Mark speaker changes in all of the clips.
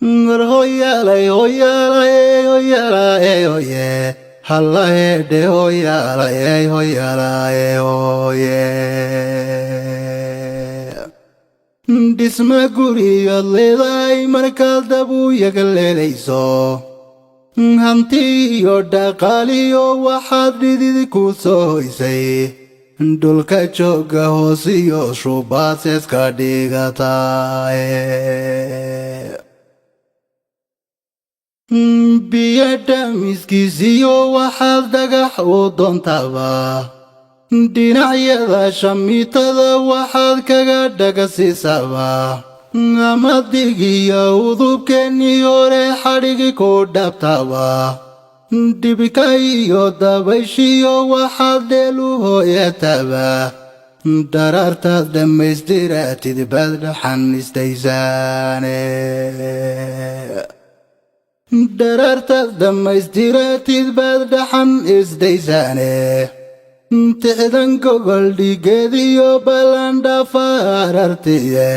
Speaker 1: Hoyala, hoyala, hoyala, hoye. Halla de hoyala, hoyala, hoye. Dhisma guriga leedahay markaad dabuuyaga leelayso, hanti iyo dhaqaaliyo waxaad dhidid ku soo hoysay, dhulka jooga hoos iyo shubaad seeska dhigataay. Biyo dhamiskiisiyo waxaad dhagax u doontaba, dhinacyada shamiitada waxaad kaga dhagasiisaba, ama digiyo udubkeennii hore xadhigi ku dhabtaba, dhibka iyo dabayshiyo waxaad dheel u hooyataba, daraartaad dhammaystiratid baad dhaxan istaysaane. Daraartaad dhammaystiratid baad dhaxan isdaysaane, tixdan gogol dhigeediyo ballandhafa arartiye,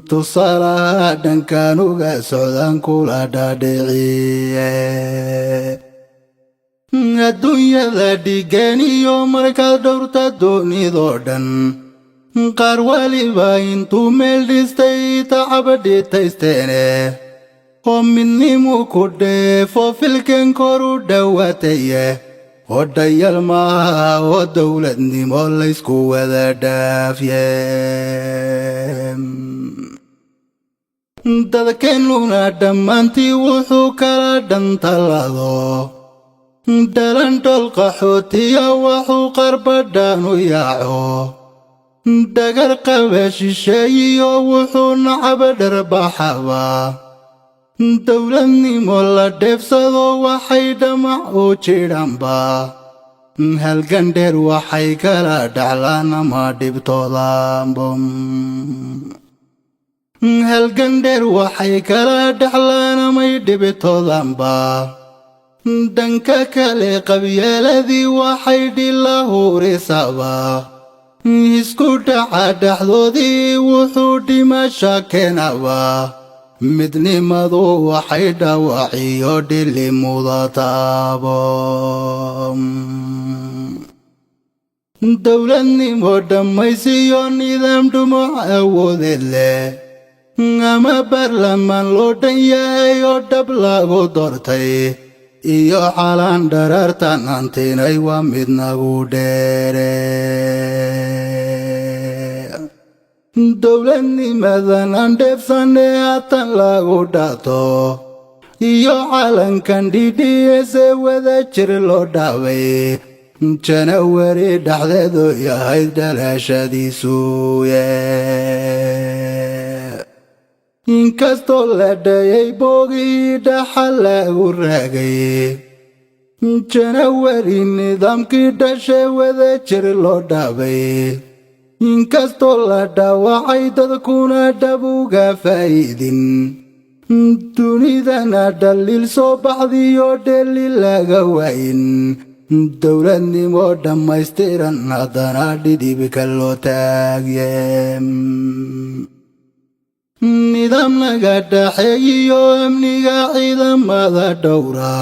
Speaker 1: tusaalaha dhankan uga socdaan kula dhaadhiciye. Adduunyada dhigeeniyo markaad dhowrta doonidoo dhan, qaar waliba intuu meel dhistay tacab dhitaysteene, oo midnimu ku dheefo filken kor u dhowaataye, oo dhayal maaha oo dowladnimo laysku wada dhaafye. Dadkeennuna dhammaantii wuxuu kala dhantalaado, dhalandhol qaxootiya waxuu qarbadhaan u yaaco, dhagar qabe shisheeyiyo wuxuu nacab dharbaxaba, dowladnimo la dheefsado waxay dhamac u jidhanba, halgan dheer waxay kala dhaxlaan ama dhibtoodaanba. Halgan dheer waxay kala dhaxlaan amay dhibtoodaanba, dhanka kale qabyaaladii waxay dhila hurisaba, isku dhaca dhexdoodii wuxuu dhimasha keenaba, midnimadu waxay dhaawaciyo dhili mudataabo. Dowladnimo dhammaysiyo nidaam dhumuc awoodeed leh, ama baarlamaan loo dhan yahay oo dhab lagu doortay, iyo calan dharaartan hantinay waa mid nagu dheere. Dowladnimadan aan dheefsane haatan lagu dhaato, iyo calankan dhidhiyese wada jir loo dhaaway, Janawari dhexdeedu yahayd dhalashadiisu. Inkastoo la dhayay boogii dhaxal lagu raagay, Janawari nidaamkii dhashe wada jir loo dhaaway, inkastoo la dhaawacay dadkuna dhab uga faa'iidin, dunidana dhaliil soo baxdiyo dheli laga waayin, dowladnimo dhammaystiran haddana dhidibka loo taagye. Nidaam naga dhaxeeyiyo amniga ciidamada dhowra,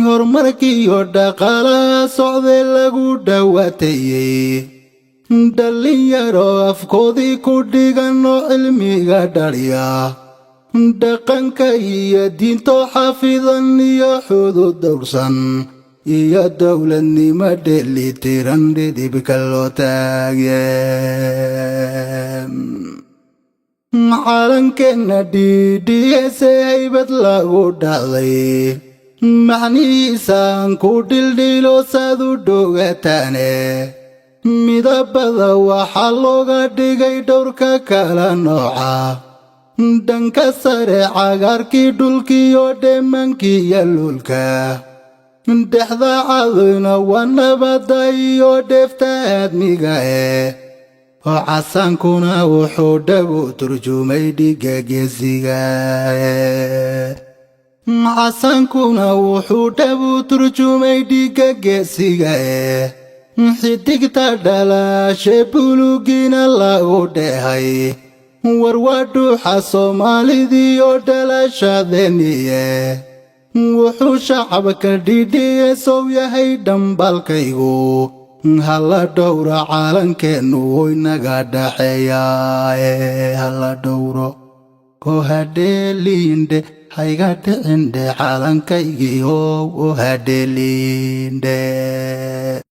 Speaker 1: horumarkiyo dhaqaalaha socde lagu dhawaatayey, dhalinyaro afkoodii ku dhigan oo cilmiga dhaliya, dhaqanka iyo diinto xafidan iyo xuduud dhowrsan, iyo dowladnimo dheelitiran dhidibka loo taagye. Calankeenna dhidhiyese haybad lagu dhacday, macnihiisaan ku dhildhilo saad u dhogataane, midabada waxaa looga dhigay dhowrka kala nooca, dhanka sare cagaarkii dhulkiyo dheemankii iyo lulka, dhexda cadayna waa nabadda iyo dheefta aadmiga oo casaankuna wuxuu dhab u turjumay dhiigga geesiga. Casaankuna wuxuu dhab u turjumay dhiigga geesiga, xidigta dhalashe buluugina lagu dheehay, warwaadhuuxa soomaalidiyo dhalashadeeniye wuxuu shacabka dhidhiye sow yahay dhambalkaygu hala dhowra calankeennu inaga dhaxeeyaa hala dhowro ohadheeliinde hayga dhicinde calankaygiyo ohadheeliinde